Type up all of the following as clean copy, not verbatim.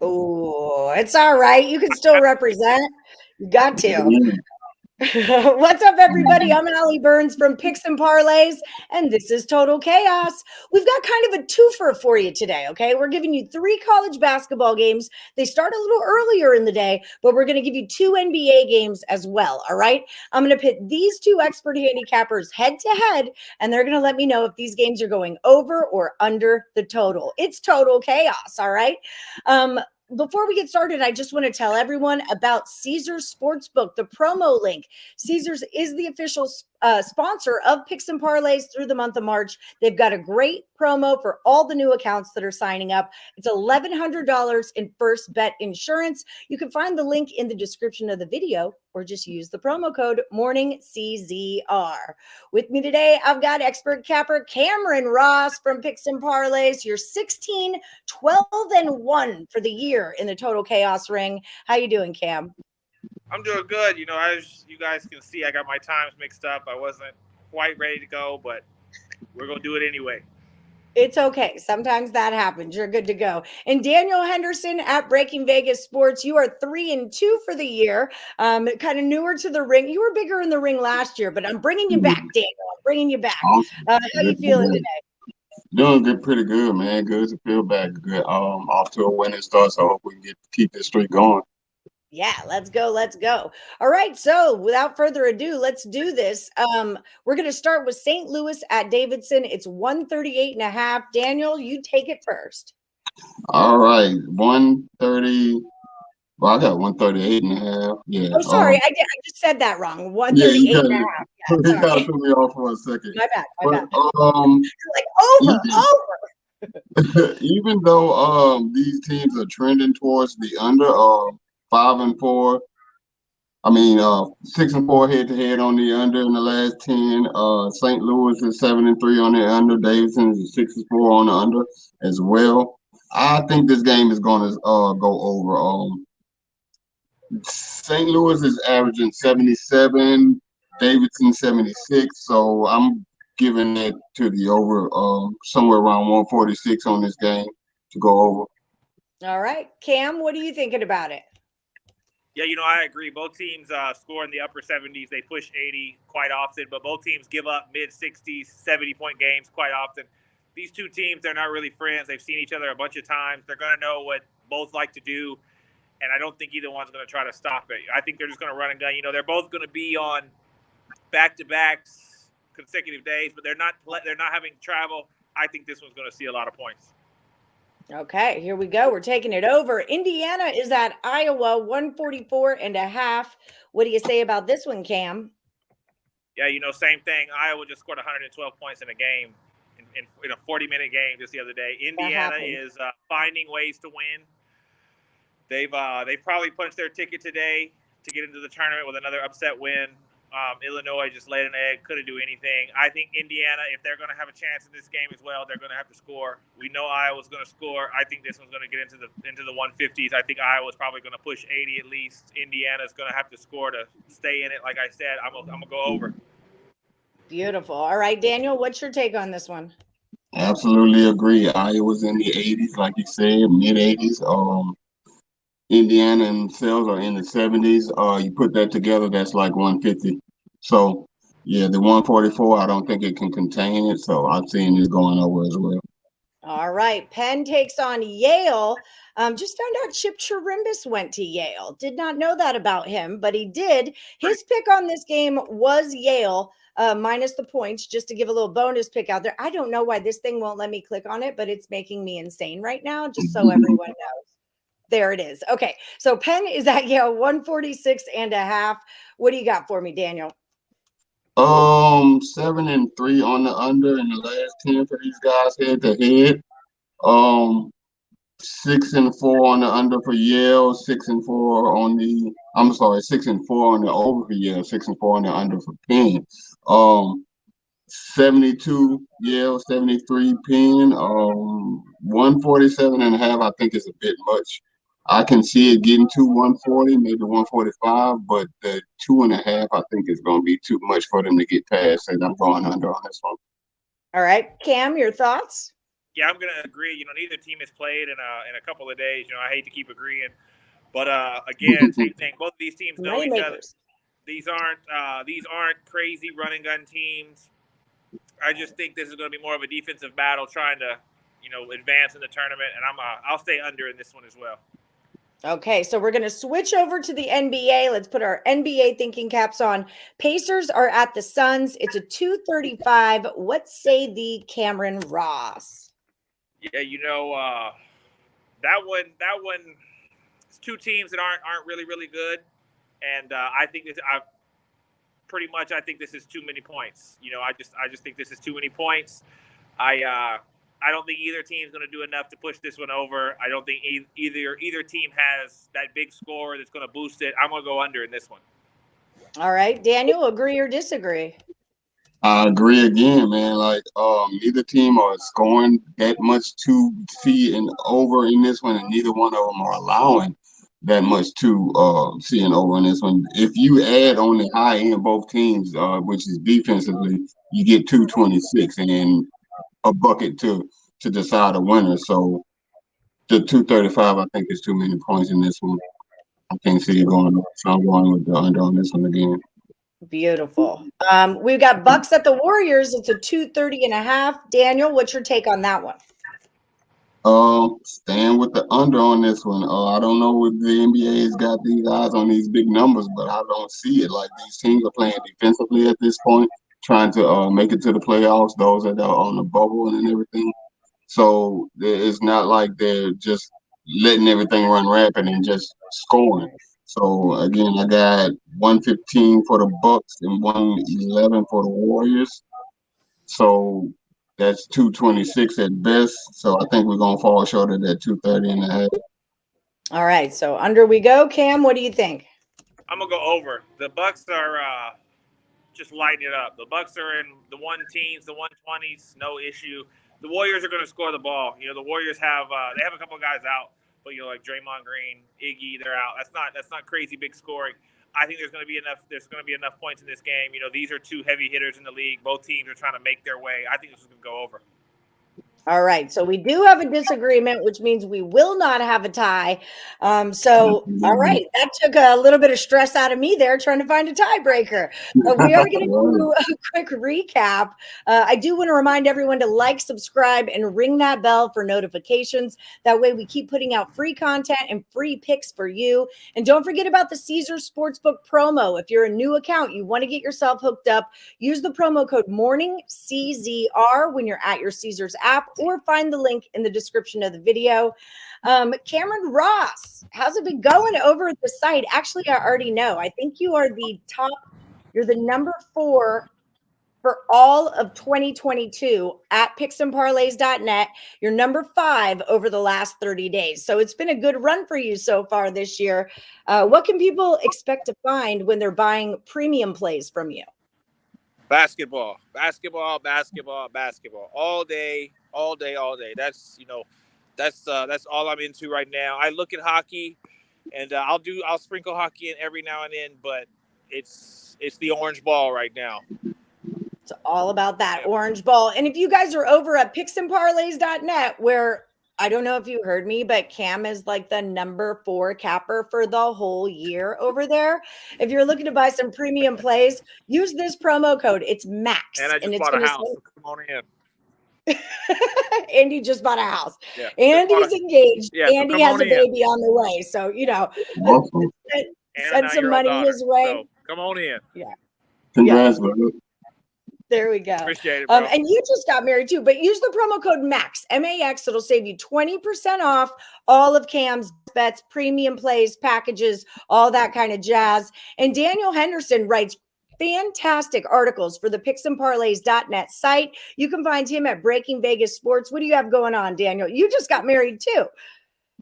Oh, it's all right. You can still represent. You got to. What's up, everybody? I'm Allie Burns from Picks and Parlays, and this is Total Chaos. We've got kind of a twofer for you today, okay? We're giving you 3 college basketball games. They start a little earlier in the day, but we're going to give you 2 NBA games as well, all right? I'm going to pit these 2 expert handicappers head to head, and they're going to let me know if these games are going over or under the total. It's Total Chaos, all right? Before we get started, I just want to tell everyone about Caesars Sportsbook, the promo link. Caesars is the official sponsor of Picks and Parlays through the month of March. They've got a great promo for all the new accounts that are signing up. It's $1,100 in first bet insurance. You can find the link in the description of the video or just use the promo code MORNINGCZR. With me today, I've got expert capper Cameron Ross from Picks and Parlays. You're 16, 12, and 1 for the year in the Total Chaos ring. How you doing, Cam? I'm doing good. As you guys can see, I got my times mixed up. I wasn't quite ready to go, but we're going to do it anyway. It's okay. Sometimes that happens. You're good to go. And Daniel Henderson at Breaking Vegas Sports, you are 3-2 for the year. Kind of newer to the ring. You were bigger in the ring last year, but I'm bringing you back, Daniel. I'm bringing you back. How you feeling today? Doing good, pretty good, man. Good to feel back. Good. Off to a winning start, so I hope we can keep this streak going. Yeah, let's go. Let's go. All right. So without further ado, let's do this. We're going to start with St. Louis at Davidson. It's 138.5. Daniel, you take it first. All right. 130. Well, I got 138.5. Yeah. Oh, sorry. I just said that wrong. 138.5. Yeah, Yeah, you kind of threw me off for a second. My bad. You're But, like over. even though these teams are trending towards the under 5 and 4. 6 and 4 head to head on the under in the last 10. St. Louis is 7 and 3 on the under. Davidson is 6 and 4 on the under as well. I think this game is going to go over. St. Louis is averaging 77, Davidson 76. So I'm giving it to the over, somewhere around 146 on this game to go over. All right, Cam, what are you thinking about it? Yeah, I agree. Both teams score in the upper 70s. They push 80 quite often, but both teams give up mid-60s, 70-point games quite often. These two teams, they're not really friends. They've seen each other a bunch of times. They're going to know what both like to do, and I don't think either one's going to try to stop it. I think they're just going to run and gun. They're both going to be on back-to-backs consecutive days, but they're not having travel. I think this one's going to see a lot of points. Okay, here we go. We're taking it over. Indiana is at Iowa, 144.5. What do you say about this one, Cam? Yeah, same thing. Iowa just scored 112 points in a game, in a 40-minute game just the other day. Indiana is finding ways to win. They've probably punched their ticket today to get into the tournament with another upset win. Illinois just laid an egg, couldn't do anything. I think Indiana, if they're going to have a chance in this game as well, they're going to have to score. We know Iowa's going to score. I think this one's going to get into the 150s. I think Iowa's probably going to push 80 at least. Indiana's going to have to score to stay in it. Like I said, I'm going to go over. Beautiful. All right, Daniel, what's your take on this one? Absolutely agree. Iowa's in the 80s, like you said, mid-80s. Indiana themselves are in the 70s. You put that together, that's like 150. So, yeah, the 144, I don't think it can contain it. So I'm seeing it going over as well. All right. Penn takes on Yale. Just found out Chip Chirimbes went to Yale. Did not know that about him, but he did. His pick on this game was Yale, minus the points, just to give a little bonus pick out there. I don't know why this thing won't let me click on it, but it's making me insane right now, just so everyone knows. There it is. Okay. So Penn is at Yale, 146.5. What do you got for me, Daniel? 7 and 3 on the under in the last 10 for these guys head to head. 6 and 4 on the under for Yale, 6 and 4 on the 6 and 4 on the over for Yale, 6 and 4 on the under for Penn. 72 Yale, 73 Penn. 147.5 I think is a bit much. I can see it getting to 140, maybe 145, but the 2.5 I think is going to be too much for them to get past, and I'm going under on this one. All right, Cam, your thoughts? Yeah, I'm gonna agree. Neither team has played in a couple of days. I hate to keep agreeing, but again, same thing. Both of these teams know each other. These aren't crazy run and gun teams. I just think this is going to be more of a defensive battle, trying to advance in the tournament, and I'll stay under in this one as well. Okay, so we're going to switch over to the NBA. Let's put our NBA thinking caps on. Pacers are at the Suns. It's a 235. What say the Cameron Ross? Yeah, that one. It's two teams that aren't really really good, and I think I think this is too many points. I just think this is too many points. I don't think either team is going to do enough to push this one over. I don't think either team has that big score that's going to boost it. I'm going to go under in this one. All right, Daniel, agree or disagree? I agree again, man. Like, neither team are scoring that much to see and over in this one, and neither one of them are allowing that much to see and over in this one. If you add on the high end both teams, which is defensively, you get 226 and a bucket to decide a winner. So the 235, I think, is too many points in this one. I can't see it going up, so I'm going with the under on this one again. Beautiful. We've got Bucks at the Warriors. It's a 230.5. Daniel, what's your take on that one? Staying with the under on this one. I don't know if the NBA has got these eyes on these big numbers, but I don't see it. Like, these teams are playing defensively at this point, trying to make it to the playoffs, those that are on the bubble and everything. So it's not like they're just letting everything run rapid and just scoring. So again, I got 115 for the Bucks and 111 for the Warriors. So that's 226 at best. So I think we're gonna fall short of that 230.5. All right, so under we go. Cam, what do you think? I'm gonna go over. The Bucks are just lighting it up. The Bucks are in the 110s, the 120s, no issue. The Warriors are going to score the ball. The Warriors have they have a couple of guys out, but like Draymond Green, Iggy, they're out. That's not crazy big scoring. I think there's going to be enough points in this game. These are two heavy hitters in the league. Both teams are trying to make their way. I think this is going to go over. All right, so we do have a disagreement, which means we will not have a tie. All right, that took a little bit of stress out of me there trying to find a tiebreaker. But we are going to do a quick recap. I do want to remind everyone to like, subscribe, and ring that bell for notifications. That way we keep putting out free content and free picks for you. And don't forget about the Caesars Sportsbook promo. If you're a new account, you want to get yourself hooked up, use the promo code MORNINGCZR when you're at your Caesars app, or find the link in the description of the video. Cameron Ross, how's it been going over at the site? Actually, I already know. I think you are you're the number 4 for all of 2022 at picksandparlays.net. You're number 5 over the last 30 days. So it's been a good run for you so far this year. What can people expect to find when they're buying premium plays from you? Basketball, all day. That's all I'm into right now. I look at hockey, and I'll sprinkle hockey in every now and then, but it's the orange ball right now. It's all about that orange ball. And if you guys are over at picksandparlays.net, where I don't know if you heard me, but Cam is like the number 4 capper for the whole year over there. If you're looking to buy some premium plays, use this promo code. It's MAX. And I just bought a house. So come on in. Andy just bought a house. Yeah, Andy's engaged. Yeah, Andy has a baby on the way. So, send some money his way. So come on in. Yeah. Congrats, brother. There we go. Appreciate it, bro. And you just got married too, but use the promo code MAX, MAX. It'll save you 20% off all of Cam's bets, premium plays, packages, all that kind of jazz. And Daniel Henderson writes fantastic articles for the picksandparlays.net site. You can find him at Breaking Vegas Sports. What do you have going on, Daniel? You just got married too.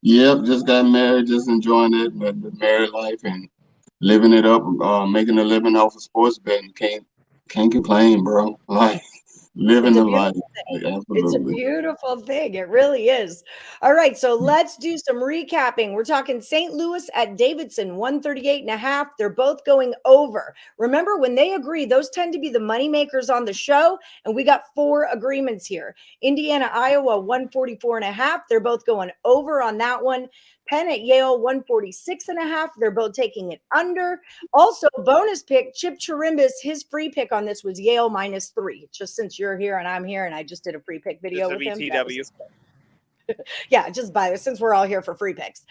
Yep, just got married, just enjoying it, the married life and living it up, making a living off of sports betting. Can't complain, bro. Like, living It's a the beautiful life. thing. Like, It's a absolutely. beautiful thing. It really is. All right. So let's do some recapping. We're talking St. Louis at Davidson, 138.5. They're both going over. Remember, when they agree, those tend to be the money makers on the show. And we got 4 agreements here. Indiana, Iowa, 144.5. They're both going over on that one. Penn at Yale, 146.5. They're both taking it under. Also, bonus pick, Chip Chirimbes, his free pick on this was Yale -3. Just since you're here and I'm here and I just did a free pick video Just a with him. BTW. Yeah, just buy it since we're all here for free picks.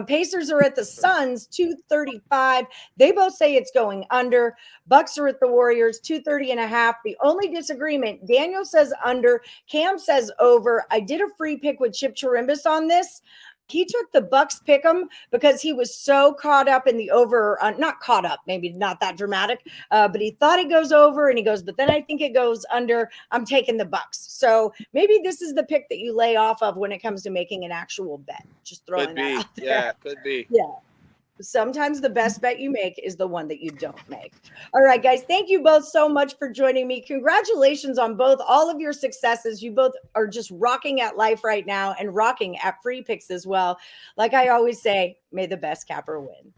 Pacers are at the Suns, 235. They both say it's going under. Bucks are at the Warriors, 230.5. The only disagreement, Daniel says under, Cam says over. I did a free pick with Chip Chirimbes on this. He took the Bucks pick 'em because he was so caught up in the over, not caught up, maybe not that dramatic, but he thought it goes over and he goes, but then I think it goes under. I'm taking the Bucks. So maybe this is the pick that you lay off of when it comes to making an actual bet. Just throwing that out there. Yeah, could be. Yeah. Sometimes the best bet you make is the one that you don't make. All right, guys, thank you both so much for joining me. Congratulations on all of your successes. You both are just rocking at life right now and rocking at free picks as well. Like I always say, may the best capper win.